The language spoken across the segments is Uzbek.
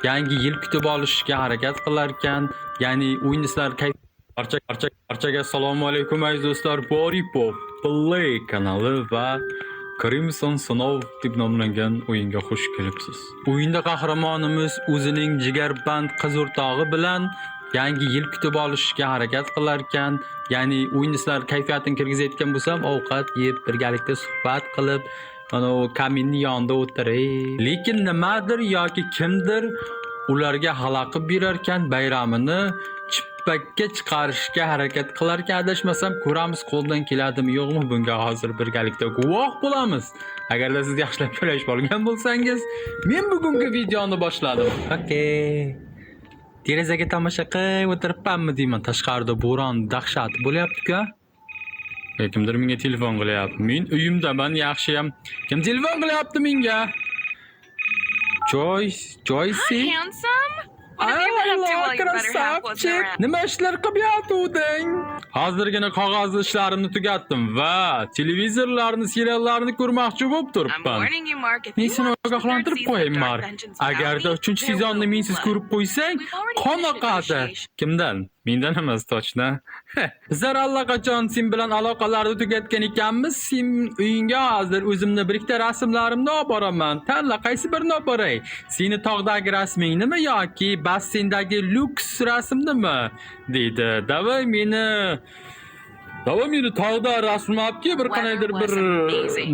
yangi yil kutib olishga harakat qilar ekan. Ya'ni o'yinchilar barchaga assalomu alaykum aziz do'stlar. Boripov Play kanali va Crimson Snow deb nomlangan o'yinga xush kelibsiz. O'yinda qahramonimiz o'zining jigarband qiz o'rtog'i bilan yangi yil kutib olishga harakat qilar ekan. Ya'ni o'yinchilar kayfiyatini kirgizayotgan bo'lsam, ovqat yeb, birgalikda suhbat qilib, mana o kaminning yonida o'tirib, lekin nimadir yoki kimdir ularga xalaqit berar ekan, bayramini chippakka chiqarishga harakat qilar ekan. Adashmasam ko'ramiz qo'ldan keladimi, yo'qmi, bunga hozir birgalikda guvoh bo'lamiz. Agarda siz yaxshilab joylashib olgan bo'lsangiz, men bugungi videoni boshladim. Okey. Derazaga tomosha qilib o'tiribmanmi deyman. Tashqarida bo'ron dahshat bo'lyapti-ku. Kimdir menga telefon qilyapti. Men uyimdaman, yaxshiyam. Kim telefon qilyapti menga? Joyce. Hi, handsome. What have you been up to while your better half wasn't around? Nima ishlar qilyaptiding? Hozirgina qog'oz ishlarimni tugatdim va televizorlarni, seriallarni ko'rmoqchi bo'lib I'm turibman. warning you, Mark. If Men you seni watch the third ogohlantirib season of qo'yayim, Dark Mark. Vengeance without Agarda me, 3-sezonni there will mensiz be ko'rib qo'ysang, We've already qoniqadi. finished negotiations. Kimdan? Mendan emas, tochna. Bizlar allaqachon sen bilan aloqalarni tugatgan ekanmiz. Sen uyingga hozir o'zimni bir ikkita rasmlarimni olib boraman. Tanla, qaysi birini olib boray? Seni tog'dagi rasmingnimi yoki bassendagi lyuks rasmnimi? deydi. Davay meni tog'da rasm olibki, bir qanaydir bir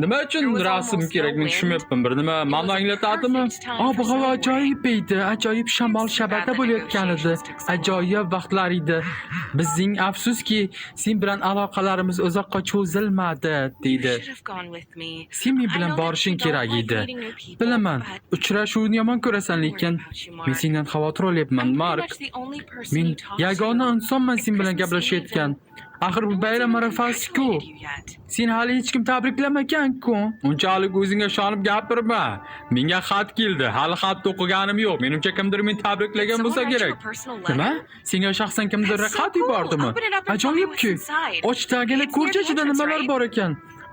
nima uchun rasm kerak, men tushunmayapman. Bir nima ma'no anglatadimi? Ob-havo ajoyib edi, ajoyib shamol shabada bo'layotgan edi. Ajoyib vaqtlar edi. Bizning afsuski, sen bilan aloqalarimiz uzoqqa cho'zilmadi, deydi. You should have gone with me. Sen men bilan I know that borishing you don't kerak like edi. meeting new people, Bilaman, but uchrashuvni yomon ko'rasan, lekin men sendan xavotir olyapman, I'm pretty Mark. much the only person Men you talk yagona to. insonman sen bilan It's Christmas gaplashayotgan. Eve Axir bu and bayram no one's even arafasi-ku. congratulated you yet. Sen hali hech kim tabriklamagan-ku. Unchalik o'zingga ishonib gapirma. Menga xat keldi. Hali xat o'qiganim yo'q. Menimcha kimdir meni tabriklagan Did bo'lsa someone write you kerak. a personal letter? Nima? Senga shaxsan kimdir That's so xat cool. yubordimi? Open it up and tell me Ajoyib-ku. what's inside. Ochdagina It's near ko'rcha the ichida entrance, nimalar right? bor ekan.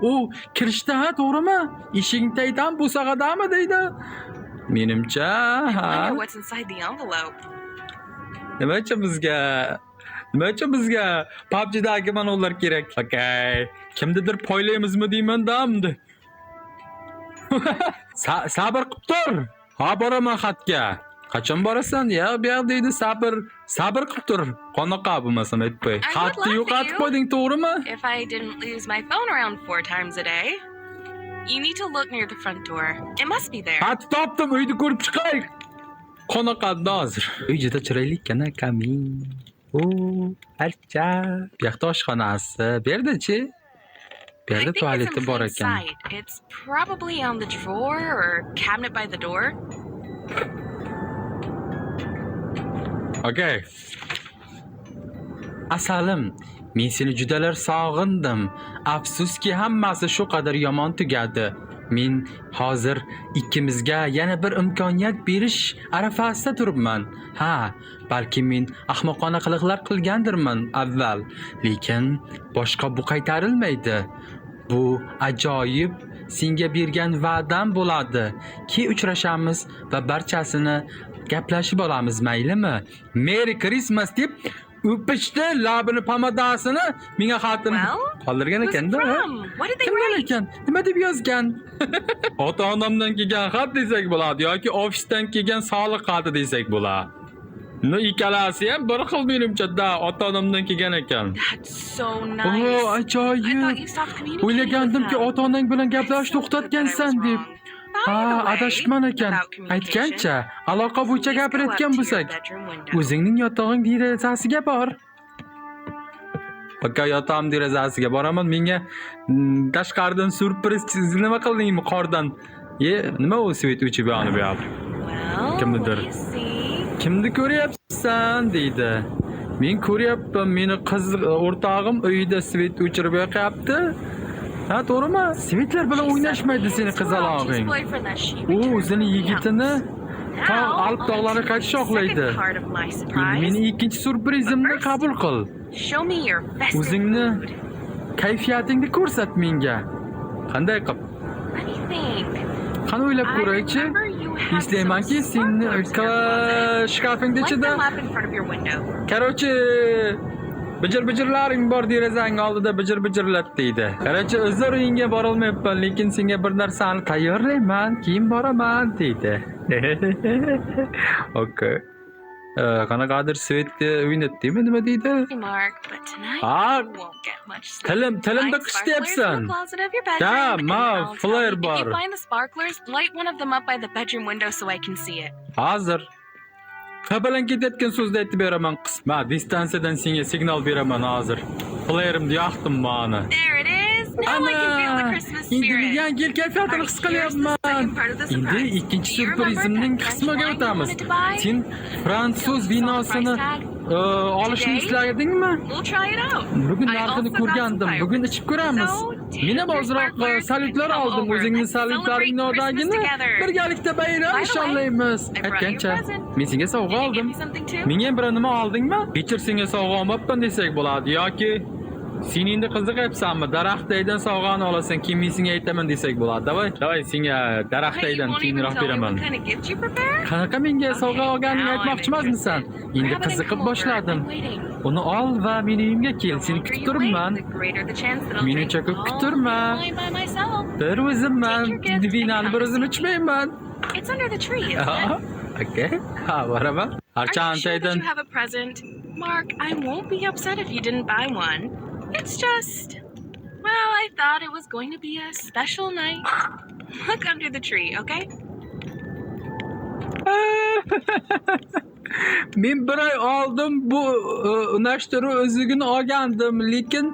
U kirishda, ha, to'g'rimi? Eshikning tagidan bo'sag'adami deydi. Menimcha, I ha. wonder what's inside the envelope. Nima uchun bizga PUBG'dagi manollar kerak? Okay. Kimnidir poylaymizmi deyman damdi. Sabr qilib tur. Ha, boraman xatga. Qachon borasan? Ya, bu yoq deydi, sabr qilib tur. Qanaqa bo'lmasin aytmay. would Xatni laugh at yo'qotib you. qo'yding, to'g'rimi? If I didn't lose my phone around 4 times a day. You need to look near the front door. It must be there. Xat topdim, uyni ko'rib chiqay. Qanaqada hozir? Uy juda chiroyli ekan, kamin. Archa. Bu yoqda oshxonasi. Bu yerda-chi? Bu I yerda think it's tualeti in bor plain ekan. sight. It's probably on the drawer or cabinet by the door. Okay. Asalim, men seni judalar sog'indim. Afsuski hammasi shu qadar yomon tugadi. Men hozir ikkimizga yana bir imkoniyat berish arafasida turibman. Ha, balki men ahmoqona qiliqlar qilgandirman avval, lekin boshqa bu qaytarilmaydi. Bu ajoyib senga bergan va'dam bo'ladi ki uchrashamiz va barchasini gaplashib olamiz, maylimi? Merry Christmas deb o'pishdi, labini pomadasini menga xatini qoldirgan Who's it ekan-da. from? What did they Kimdan write? ekan? Nima deb yozgan? Ota-onamdan kelgan xat desak bo'ladi yoki ofisdan kelgan soliq xati desak bo'ladi. No, ikkalasi ham bir xil menimcha-da, ota-onamdan kelgan ekan. That's so nice. Oh, I thought ajoyib. you stopped communicating O'ylagandimki with them. ota-onang bilan I gaplashishni felt good that I was to'xtatgansan deb. wrong. By the way, Adashibman ekan. about communication, Aytgancha, aloqa bo'yicha please go up gapirayotgan to your bo'lsak, bedroom window. o'zingning yotog'ing derazasiga bor. Aka, yotog'im derazasiga boraman. Menga tashqaridan surpriz nima qildingmi qordan? Nima u svet o'chib yonib yo'q. Well, Kimnidir? what do you see? Kimni ko'ryapsan deydi. Men ko'ryapman, meni qiz o'rtog'im uyida svet o'chirib yoqyapti. Ha, to'g'rimi? Svetlar bilan o'ynashmaydi seni qizalog'ing. U o'zini yigitini tog' Alp tog'lari qayta shoqlaydi. Meni ikkinchi surprizimni qabul qil. Show me your festive O'zingni mood. kayfiyatingni ko'rsat menga. Qanday qilib? Let me think. Qani o'ylab I ko'raychi. remember you had Eslaymanki, some seni sparklers in your closet. shkafingda Light ichida them up in front of your window. Короче, bijir-bijirlaring bor derazang oldida bijir-bijirlat deydi. Короче, uzr uyingga bora olmayapman, lekin senga bir narsani tayyorlayman, keyin boraman deydi. Okay. Qanaqadir Svetni o'ynatdimi, nima deydi? Hey, Mark, but tonight Ah, you won't get much sleep. tilimda Find qishyapsan. sparklers in the closet of your bedroom, Da, and ma, I'll tell flare you. If bar. you find the sparklers, light one of them up by the bedroom window so I can see it. Hozir. Qabalan ketayotgan so'zni aytib beraman qisma. Distansiyadan senga signal beraman hozir. Flare'imni yoqdim mana. There it is. Now I can feel the Christmas Endi spirit. yangi yil kayfiyatini his qilyapman. Endi ikkinchi surprizimning qismiga o'tamiz. Sen fransuz vinosini olishni istardingmi? We'll try it out. Bugun I also narxini got ko'rgandim. some Bugun ichib ko'ramiz. So, take Men ham your ozroq sparklers salutlar and come oldim. over. O'zingning Let's salutlaringni celebrate Christmas odagini together. birgalikda bayram By the way, nishonlaymiz. I brought you a Aytgancha, present. men senga sovg'a Did he give oldim. you something too? Menga ham bir nima oldingmi? Kechir, senga sovg'a olmabman desak bo'ladi yoki sen endi qiziqyapsanmi? Daraxtaydan sovg'ani olasan, keyin men senga aytaman desak bo'ladi. Davay, senga Wait, you daraxtaydan won't even keyinroq tell me beraman. what kind of gift you prepared? Qanaqa menga sovg'a Okay, olganingni now I'm aytmoqchi emasmisan? interested. Endi Grab it and qiziqib come over. boshladim. I'm waiting. Uni ol va meni uyimga kel, The seni longer kutib you wait, turibman. the greater the chance that I'll Meni drink chaqib all kuturma. the wine by myself. Bir o'zimman, Take your gift vinani and bir come o'zim see me. ichmayman. It's under the tree, isn't Aha, it? okay. Ha, boraman. Are you sure that Archantaydan. you have a present? Mark, I won't be upset if you didn't buy one. It's just, well, I thought it was going to be a special night. Look under the tree, okay? Men bir oy oldin bu unashtiru o'zligini olgandim, lekin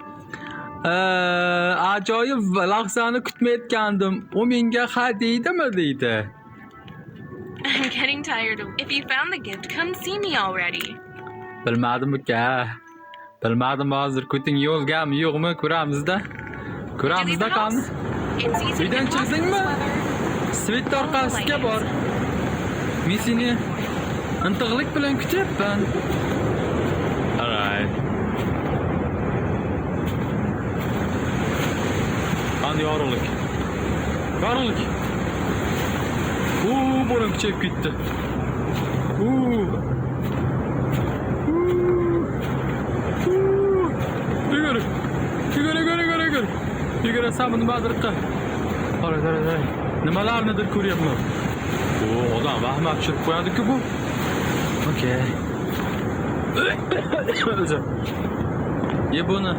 ajoyib lahzani kutmayotgandim. U menga ha deydimi deydi. I'm getting tired of. If you found the gift, come see me already. Bilmadim uka. Bilmadim hozir kuting yo'lgami, yo'qmi ko'ramizda. Did you leave Ko'ramizda the qani. house? It's easy to Uydan get lost in chiqdingmi? this weather. Svet orqasiga bor. Men seni intiqlik bilan kutyapman. Alright. Qani yorug'lik. Yorug'lik. Bo'lim kuchayib ketdi. Yugurasan nimadir qil. Qara. Nimalarnidir ko'ryapman. Odam vahmat tushirib qo'yadi-ku bu. Okay. O'zi. Ye buni.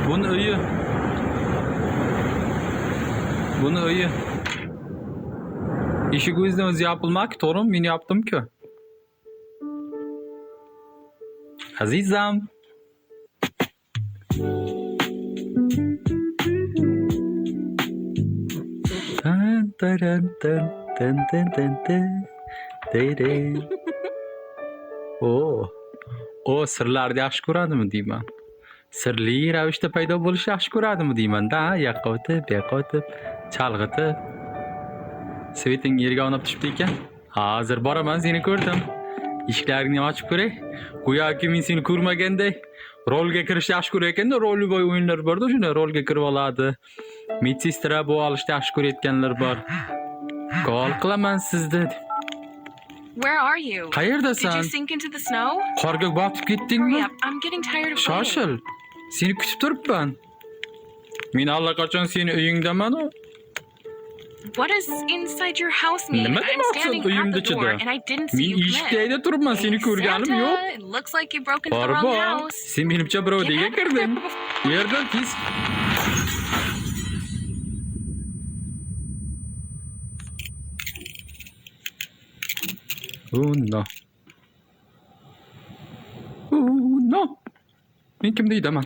Buni uyi. Buni uyi. Eshik o'zidan o'zi yopilmak, to'g'rimi? Men yopdim-ku. Azizam. O sirlarni yaxshi ko'radimi deyman. Sirli ravishda paydo bo'lishni yaxshi ko'radimi deyman-da, yoqqa o'tib, bu yoqqa o'tib, chalg'itib. Sveting yerga o'nab tushibdi ekan. Hozir boraman, seni ko'rdim. Eshiklaringni ochib ko'ray. Go'yoki men seni ko'rmaganday rolga kirishni yaxshi ko'rayotganda, rolboy o'yinlar bor-da, shunday rolga kirib oladi. Medsestra bu olishni yaxshi ko'rayotganlar bor. Qol qilaman sizni. Where are you? Did Qayerdasan? you sink into the snow? Qorga botib Hurry ketdingmi? up. I'm getting tired of waiting. Shoshil. Seni kutib turibman. Men allaqachon seni uyingdaman. What does inside your house mean? Nima I'm demoqchisan standing at the uyimda door ichida? and I didn't see Men you come in. eshikda turibman, seni ko'rganim Santa, yo'q. it looks like you broke into the wrong Barbo, house. sen menimcha birovdega Get out of kirding. there. Yerdan tez. No. No. Men kim deydaman?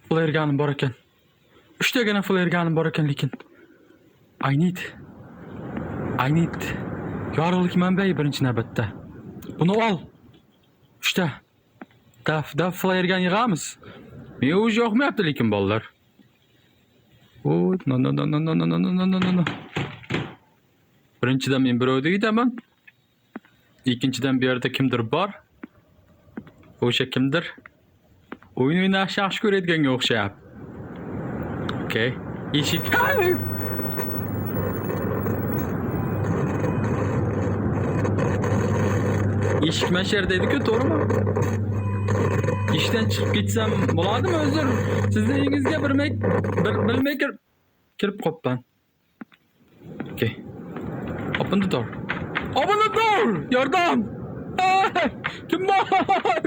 Flerganim bor ekan. 3 tagina flerganim bor ekan, lekin I need yorug'lik manbai birinchi navbatda. Buni ol. 3 ta. Daf flergan yig'amiz. Men o'zi yoqmayapti lekin bolalar. No. Birinchidan men birovda uydaman. Ikkinchidan bu yerda kimdir bor. O'sha kimdir o'yin o'ynashni yaxshi ko'radigan o'xshayapti. Okay. Eshik. eshik mana shu yerda edi-ku, to'g'rimi? Ishdan chiqib ketsam bo'ladimi o'zir? Sizning uyingizga bilmay kirib qopman. Okay. Open the door. Open the door! Yordam! Kim bor?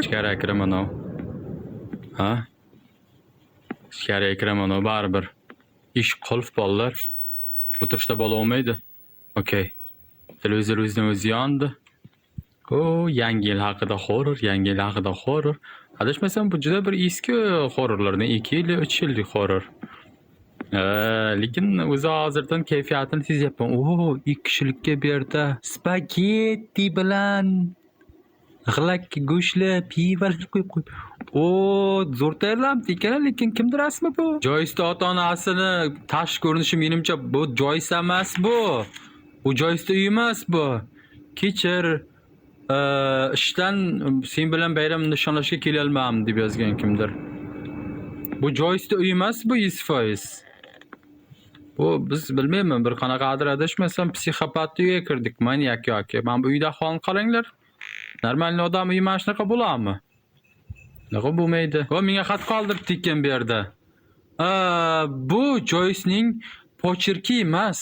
Ichkari kiraman o. Ha? Ichkari kiraman o baribir. Ish qulf bolalar. O'tirishda bo'la olmaydi. Okay. Televizor o'zidan o'zi yondi. Yangi yil haqida horror. Adashmasam bu juda bir eski horrorlardan 2 yil, 3 yillik horror. Lekin o'zi hozirdan kayfiyatini sezyapman. 2 kishilikka bu yerda spagetti bilan g'ilak go'shtli pivolar qo'yib. Zo'r tayyorlanibdi ekan, lekin kimdir rasmi bu? Joyce ota-onasini tashqi ko'rinishi menimcha bu Joyce emas bu. Bu Joyce uy emas bu. Kechir ishdan sen bilan bayram nishonlashga kela olmadim deb yozgan kimdir. Bu Joyce uy emas bu 100%. Bu biz bilmayman, bir qanaqadir adashmasam psixopat uyga kirdik, maniyak yoki. Men bu uyda ahvolni qaranglar. Normal odam uyi mana shunaqa bo'ladimi? Nega bo'lmaydi? Menga xat qoldiribdi ekan bu yerda. Bu Joyce'ning pochirki emas.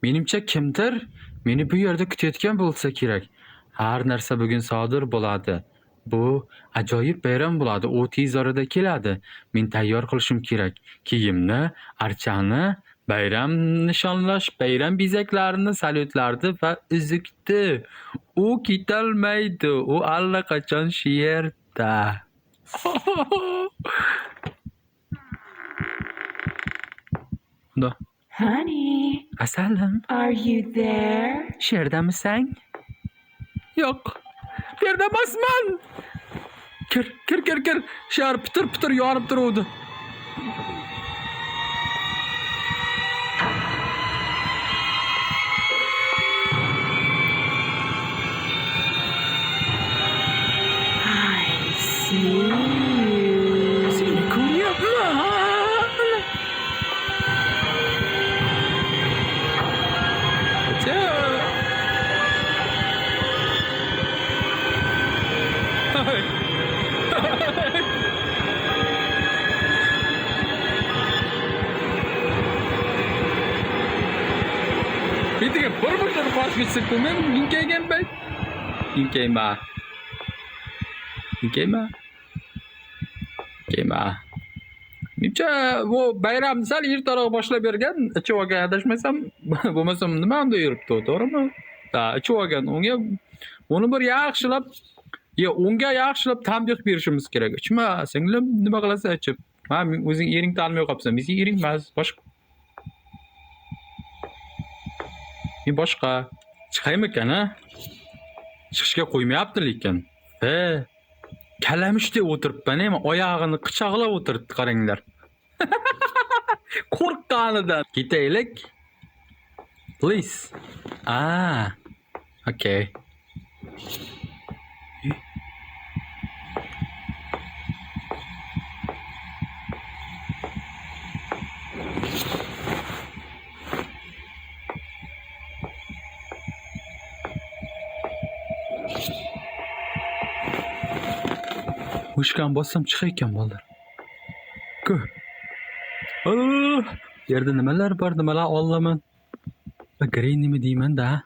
Menimcha kimdir meni bu yerda kutayotgan bo'lsa kerak. Har narsa bugun sodir bo'ladi. Bu ajoyib bayram bo'ladi. U tez orada keladi. Men tayyor qilishim kerak. Kiyimni, archani, bayram nishonlash, bayram bezaklarini, salyutlarni va uzukni. U ketolmaydi. U allaqachon shu yerda. Honey, Asalim, are you there? shu yerdamisan? Yo'q. Bu yerda emasman. Kir. Shahar pitir yonib turuvdi. I see you. Seni ko'ryapman. Bitiga bir bosh ketsak bo'lmaydi. Inkayganman. Menimcha bu bayram sal ertaroq boshlab bergan, ichib olgan adashmasam, bo'lmasam nima unda yuribdi, to'g'rimi? Ichib olgan. Uni bir yaxshilab, unga yaxshilab tanbeh berishimiz kerak. Ichma, singlim, nima qilasan ichib? O'zing ering tanimay qolibsan. Men ering emas, boshqa. Men boshqa. Chiqaymikan, ha? Chiqishga qo'ymayapti lekin. Kalamushdek o'tiribman, men oyog'ini qichog'lab o'tiribdi, qaranglar. Qo'rqqanidan. Ketaylik. Please. Okay. Ushkan bossam chiqar ekan bolalar. Yerda nimalar bor, nimalar olaman. Green nima deyman-da?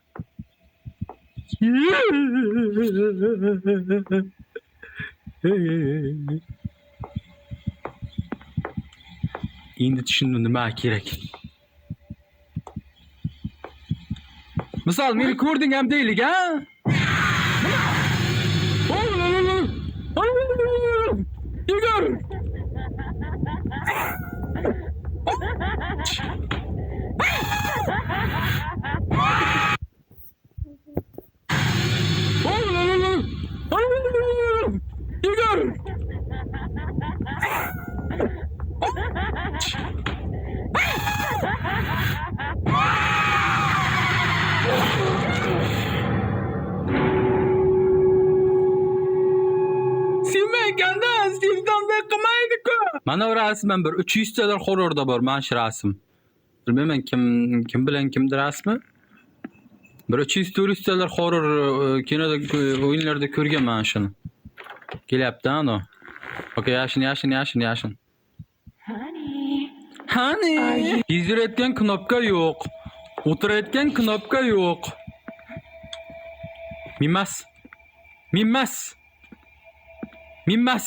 Endi tushundim nima kerak. Misol, meni ko'rding ham deylik, ha? Yugur! Yugur! Mana o rasmim bir 300 talar horrorda bor, mana shu rasm. Bilmayman kim bilan kimdir rasmi. Bir çiz turistler horror kinoda oyunlarda ko'rganman shuni. Kelyapti ana. Okey, yashin. Honey. Hani? Yuzurayotgan knopka yo'q. O'tirayotgan knopka yo'q. Minmas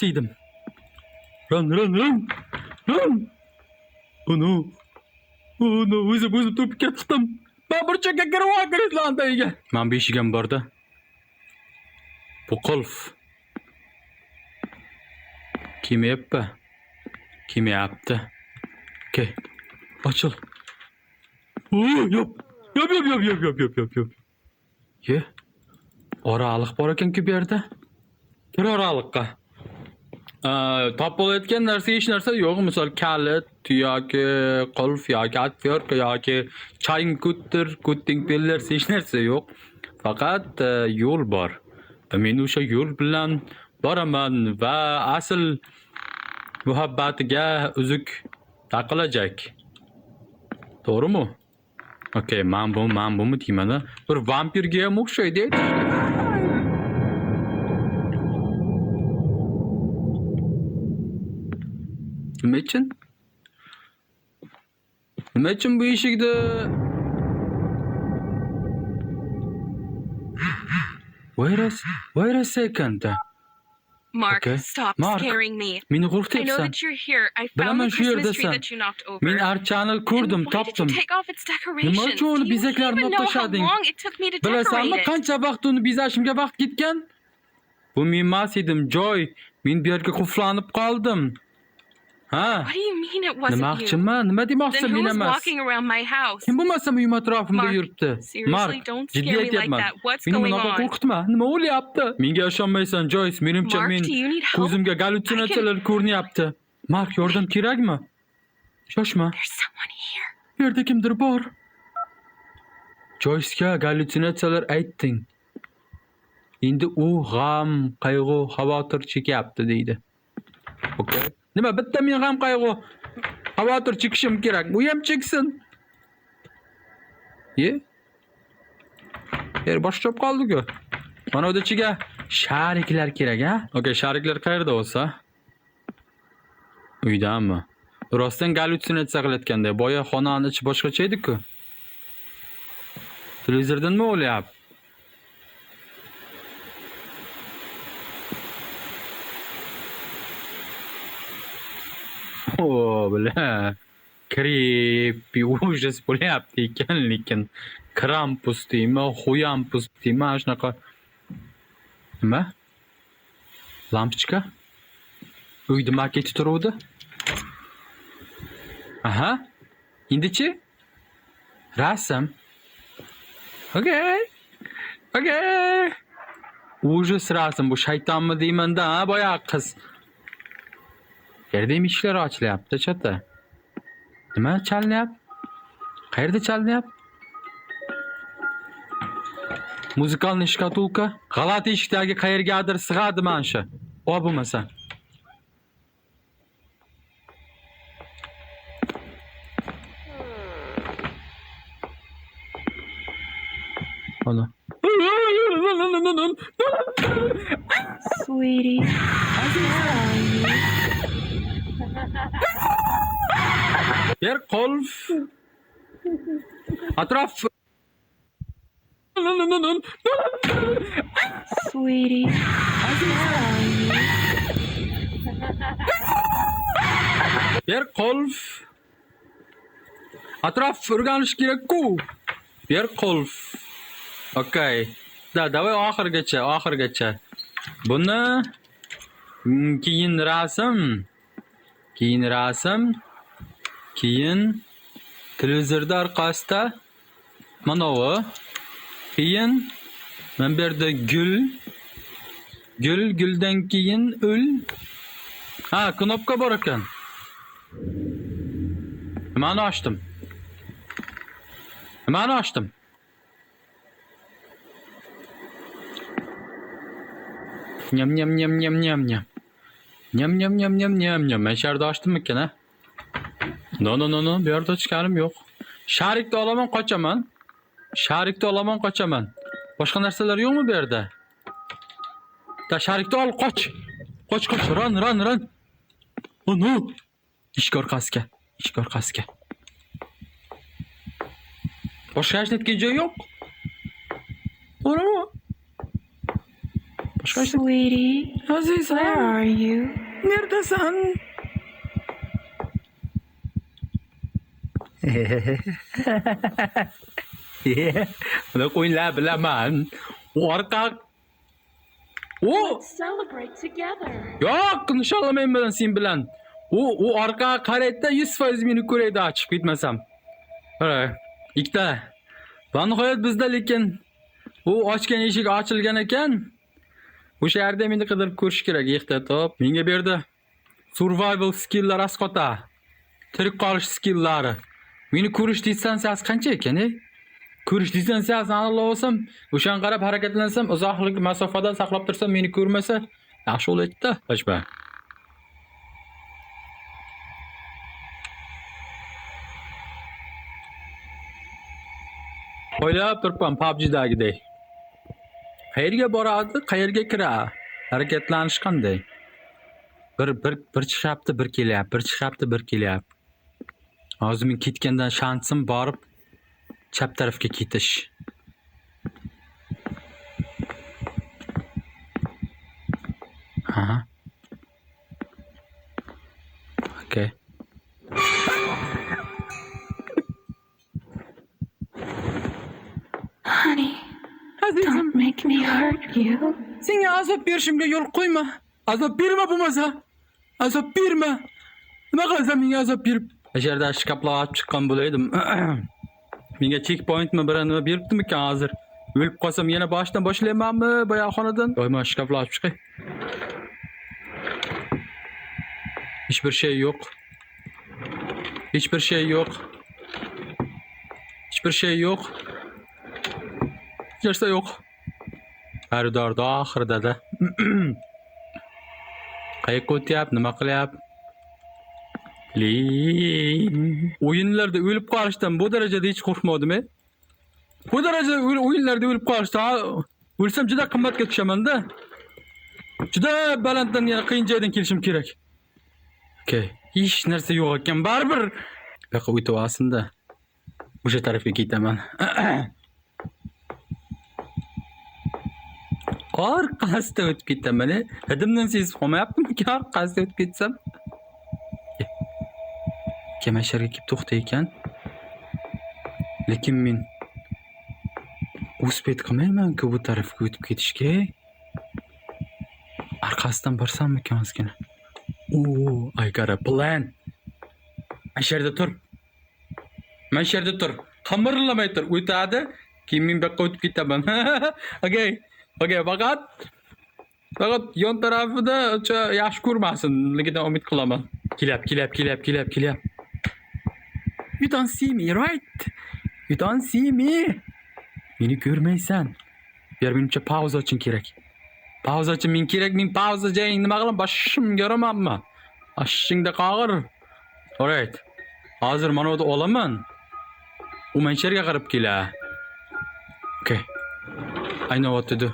edim. Run. Oh no, o'zim topib ketdim. Ben burchakka kirib kirishlandiga. Men beshigim borda. Bu qulf. Kim yaptı? Okey. Açıl. Yap. Ye. Oralık bor ekan-ku bu yerda. Kir oralıqqa. Top bo'layotgan narsa hech narsa yo'q. Misol kalit yoki qulf yoki atverka yoki kutting bellar hech narsa yo'q. Faqat yo'l bor. Men o'sha yo'l bilan boraman va asl muhabbatiga uzuk taqilajak. To'g'rimi? Okey, men buni deyman. Bir vampirga ham o'xshaydi. Nima uchun bu eshikda Wait a second. Mark, Okay. stop Mark. scaring me. Meni I know qo'rqityapsan. that you're here. I Bilaman found the shu Christmas tree yerdasan. that you knocked over. Men archani And ko'rdim, why did topdim. you take off its decorations? Nima uchun uni Do you bezaklarini even know how tashlading? long it took me to Bilasanmi decorate it? qancha vaqt uni bezashimga vaqt ketgan? Bu men emas edim, Joy. Men bu yerga qulflanib qoldim. Ha? What do you mean it wasn't Nima you? qilchiman? Nima Then demoqchisan who men was emas? walking around my house? Kim bo'lmasa uyim atrofimda Mark, yuribdi. seriously, don't scare jiddiy me like aytyapman. that. What's Meni going bunaqa on? qo'rqitma. Nima bo'lyapti? Menga ishonmaysan, Joyce. Menimcha Mark, men do you need help? ko'zimga gallyutsinatsiyalar ko'rinyapti. Mark, yordam kerakmi? Shoshma. There's someone here. Bu yerda kimdir bor. Joyce'ga gallyutsinatsiyalar aytding. Endi u g'am, qayg'u, xavotir chekyapti deydi. Okey. Nima bitta men g'am, qayg'u, xavotir chekishim kerak. Bu ham cheksin. Yer boshqa qoldi-ku. Mana o'da ichiga shariklar kerak, ha? Okey, shariklar qayerda bo'lsa? Uydami? Rostdan gallyutsinatsiya qilayotganda, boya xonaning ichi boshqacha edi-ku. Televizordanmi o'lyapti? Bla. Creepy ужас bo'lyapti ekan, lekin Krampus deymi, Xuyampus deymi, shunaqa. Nima? Lampochka? Uyda maketi turuvdi. Aha. Endichi? Rasm. Okey. Ужас rasm. Bu shaytonmi deyman-da, ha, boya qiz. Yerda eshiklar ochilyapti, chota. Nima chalinyapti? Qayerda chalinyapti? Muzikalniy shkatulka. G'alati eshikdagi qayergadir sig'adi mana shu. O bo'lmasa. Ana. Sweetie. Yer qulf. Atrof. Sweetie. Yer qulf. Atrof o'rganish kerak-ku. Yer qulf. Okey. Davay oxirgacha. Buni keyin rasm. Keyin televizorda orqasida mana bu. Keyin men bu yerda guldan keyin ul. Ha, knopka bor ekan. Nimani ochdim? Nyam. Men sharda ochdimmi ekan, ha? No. Bu yerda chiqarim yo'q. Sharikni olaman, qochaman. Sharikni olaman, qochaman. Boshqa narsalar yo'qmi bu yerda? Da sharikni ol, qoch. Qoch, run. Oh no. Eshik orqasiga. Boshqa hech netga joy yo'q. To'g'rimi? Boshqa hech Sweetie, Azizam, where are you? neredasan? Buni qo'yinlar bilaman. U orqa. Celebrate together. Yo'q, nishonlamayman bilan sen bilan. U orqaga qaraydi, 100% meni ko'raydi, chiqib ketmasam. Qara, ikkita. Va nihoyat bizda lekin u ochgan eshik ochilgan ekan. O'sha yerda meni qidirib ko'rish kerak, ehtiyot top. Menga berdi. Survival skilllar asqota. Tirik qolish skilllari. Meni ko'rish distansiyasi qancha ekan, Ko'rish distansiyasini aniqlab olsam, o'shan qarab harakatlensam, uzoqlik masofadan saqlab tursam, meni ko'rmasa, yaxshi bo'laydi-da, boshqa. O'ylab turibman PUBG'dagidek. Qayerga boradi, qayerga kiradi? Harakatlanish qanday? Bir chiqyapti, bir kelyapti. Hozir men ketgandan shansim borib chap tarafga ketish. Aha. Okay. Honey, don't make me hurt you. Senga azob berishimga yo'l qo'yma. Azob berma bo'lmasa. Azob berma. Nima qilasan menga azob berib? O'sha yerda shkaflar olib chiqqan bo'laydim. Menga checkpointmi nima beribdimikan hozir? O'lib qolsam yana boshdan boshlaymanmi boya xonadan? Doimo shkaflar olib chiqay. Hech bir şey yo'q. Narsa yo'q. Xaridorda oxirida-da. Qayerga o'tyapti, nima qilyapti? O'yinlarda o'lib qolishdan bu darajada hech qo'rqmadim-a? Bu darajada o'yinlarda o'lib qolishdan o'lsam juda qimmatga tushaman-da. Juda balanddan yana qiyin joydan kelishim kerak. Okay, hech narsa yo'q ekan, baribir. Yo'q, o'tib olsin-da. O'sha tarafga ketaman. Orqasidan o'tib ketaman. Hidimdan sezib qolmayaptimi-ki orqasidan o'tib ketsam? Kemasharga kelib to'xtay ekan. Lekin men uspet qilmayman-ku bu tarafga o'tib ketishga. Orqasidan borsammikan ozgina? I got a plan. Masharda tur. Qimirlamay tur. O'tadi, keyin men bu yoqqa o'tib ketaman. Okay, faqat yon tarafida yaxshi ko'rmasinligidan umid qilaman. Kelyapti. You don't see me, right? You don't see me. Meni ko'rmaysan. Ber menimcha pauza uchun kerak. Men pauza joying nima qilaman? Boshimga yoramanmi? Boshingda qog'ir. Alright. Hozir mana buni olaman. U mansharga qarab keladi. Okay. I know what to do.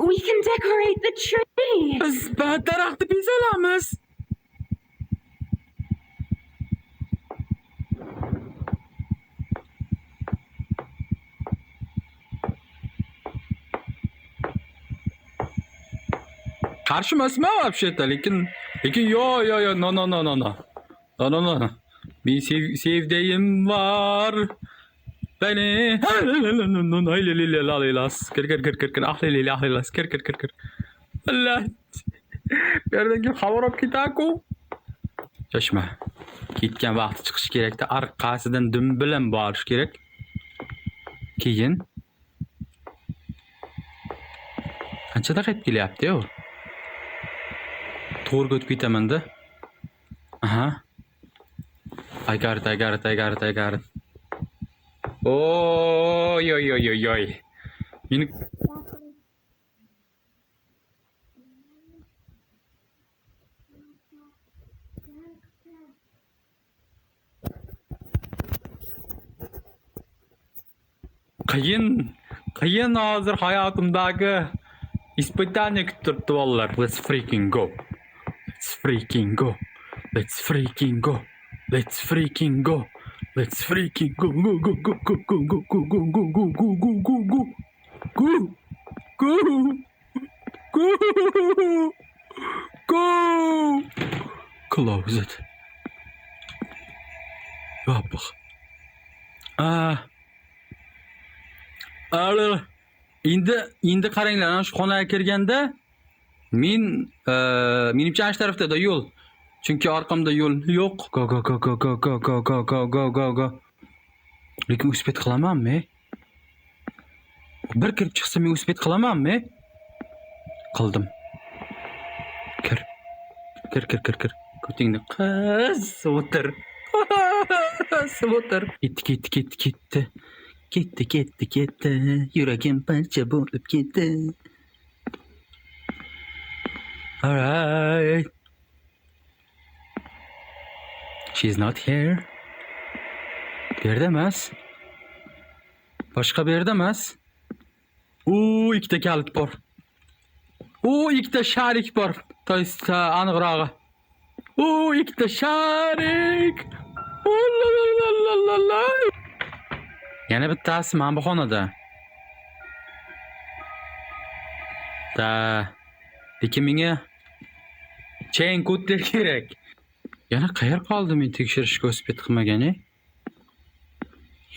We can decorate the tree. Biz daraxtni bezalamiz. Qarshi emasman вообще-то, lekin yo, no. Men sevdayim var. Beni kir. Allah. Bu yerdan keyin xabar olib ketaku. Shoshma. Ketgan vaqti chiqish kerakda, orqasidan dum bilan borish kerak. Keyin qancha daqiqa kelyapti-yu? To'g'ri o'tib ketaman-da. Aha. I got it. Oy. Meni qiyin hozir hayotimdagi испытание kutib turibdi bolalar. Let's freaking go. Let's freaking go. Let's freaking go. Let's freaking go. Let's freaking go. Go go go go go go go go go go go go go go. Go. Go. Go. Go. Close it. Yopiq. Endi qaranglar, ana shu xonaga kirganda menimcha ana shu tarafda yo'l. Chunki orqamda yo'l yo'q. Go go go go go go go go go go go go. Lekin uspet qilamanmi? Bir kirib chiqsam men uspet qilamanmi? Qildim. Kir. Kir. Ko'tingni qiz o'tir. O'tir. Ketdi. Yuragim parcha bo'lib ketdi. All right. She's not here. Bu yerda emas. Boshqa bu yerda emas. Ikkita kalit bor. Ikkita sharik bor. To'ysta aniqrog'i. Ikkita sharik. Yana bittasi mana bu xonada. Lekin menga chain kodlar kerak. Yana qayer qoldi men tekshirishga uspet qilmagani?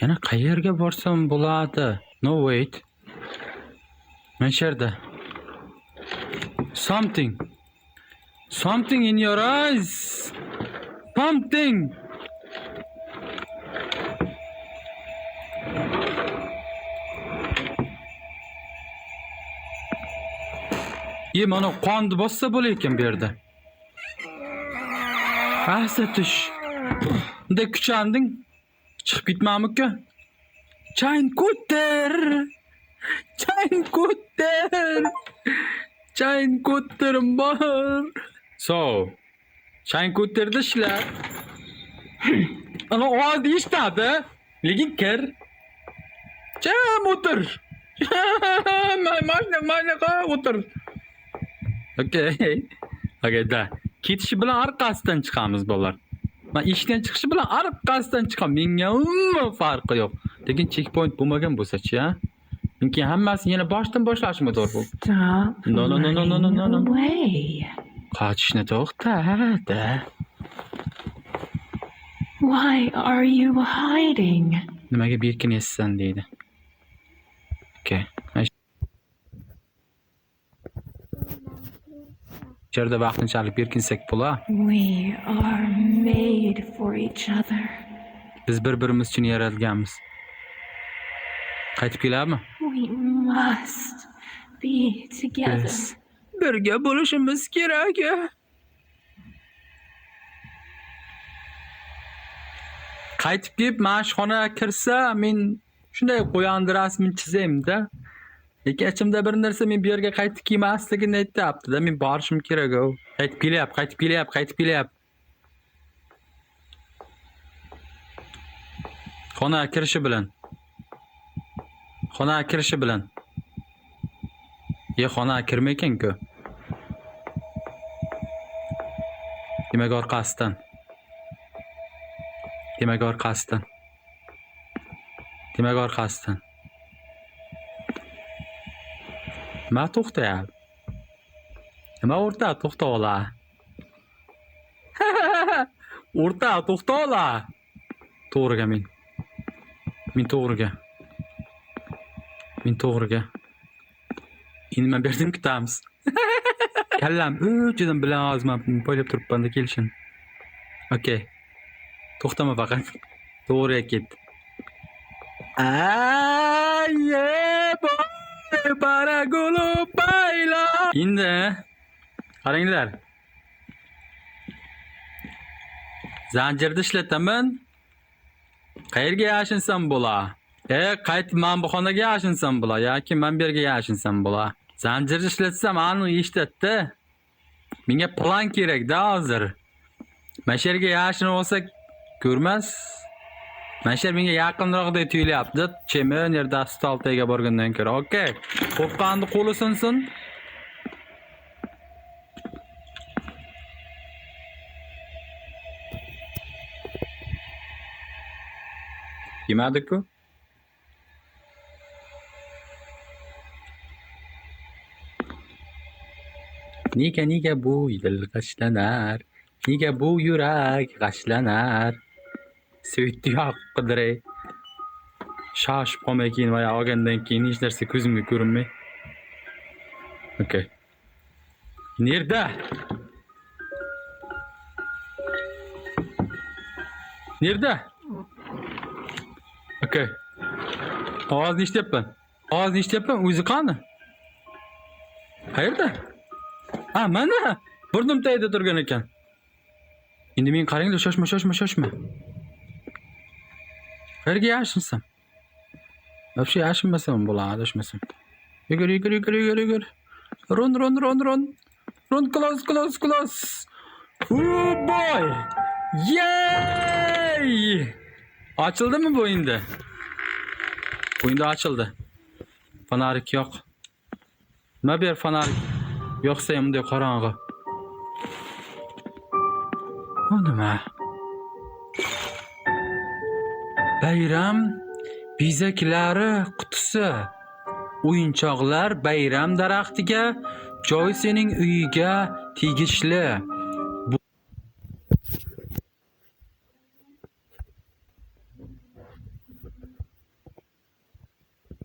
Yana qayerga borsam bo'ladi? No wait. Mana shu yerda. Something in your eyes. Something. Mana qonni bossa bo'lar bu yerda. Satish. Bunday kuchanding. Chiqib ketmammi-ku? Chain ko'tarim bor. Chain ko'tardi ishlar. Ana ovoz eshitadi. Lekin kir. Jam o'tir. Mana o'tir. Okay, da. Ketishi bilan orqasidan chiqamiz bolalar. Men eshikdan chiqishi bilan orqasidan chiqaman. Menga umuman farqi yo'q. Lekin checkpoint bo'lmagan bo'lsa-chi, ha? Menki hammasini yana boshdan boshlashim to'g'ri. Stop. No. Away. Qochishni to'xtat. Why are you hiding? Nimaga berkinyapsan deydi. Okay. Yerda vaqtinchalik berkinsak bo'lar. We are made for each other. Biz bir-birimiz uchun yaralganmiz. Qaytib keladimi? We must be together. Biz birga bo'lishimiz kerak. Qaytib kelib, mana shu xonaga kirsa, men shunday qo'yandi rasmini chizaymi-da. Lekin ichimda bir narsa men bu yerga qaytib kelmasligini aytibdi-da. Men borishim kerak. Qaytib kelyapti. Xonaga kirishi bilan. Xonaga kirmay ekan-ku. Demak orqasidan. Ma to'xtayapti. Nima o'rta to'xtala. O'rta to'xtala. To'g'riga men. To'g'riga. Endi men berdim kutamiz. Kallam o'chidan bilan ozman poylab turibman-da kelishin. Okay. To'xtama faqat. To'g'riga ket. Para gulu bayla. Endi qaranglar. Zanjirni ishlataman. Qayerga yashinsam bo'lar? Qaytib men bu xonaga yashinsam bo'lar yoki men bu yerga yashinsam bo'lar? Zanjirni ishlatsam aniq eshitadi. Menga plan kerak-da hozir. Mana shu yerga yashinib olsak ko'rmas. Mana shu menga yaqinroqdek tuyulyapti. Chemen yerda stol tagiga borgandan ko'ra. Okey. Qo'rqqanni qo'li sinsin. Yemadi-ku? Nega bu dil g'ashlanar? Nega bu yurak g'ashlanar? Söyti yo'q qidire. Shoshib qolmay keyin va olgandan keyin hech narsa ko'zimga ko'rinmay. Okey. Nerda? Nerda? Okey. Ovozni eshityapman. Ovozni eshityapman. O'zi qani? Qayerda? Ha, mana. Burnim tagida turgan ekan. Endi men qaranglar, shoshma. Qayerga yashinsam? Вообще yashinmasam bo'ladi, adashmasam. Yugur. Run. Run close. Oh boy. Yay! Açıldımı bu endi? Bu endi açıldı. Fanarik yo'q. Nima ber fanarik? Yo'qsa ham bunday qorong'i. Bu nima? Bayram bezaklari qutisi. O'yinchoqlar bayram daraxtiga, joy sening uyiga tegishli.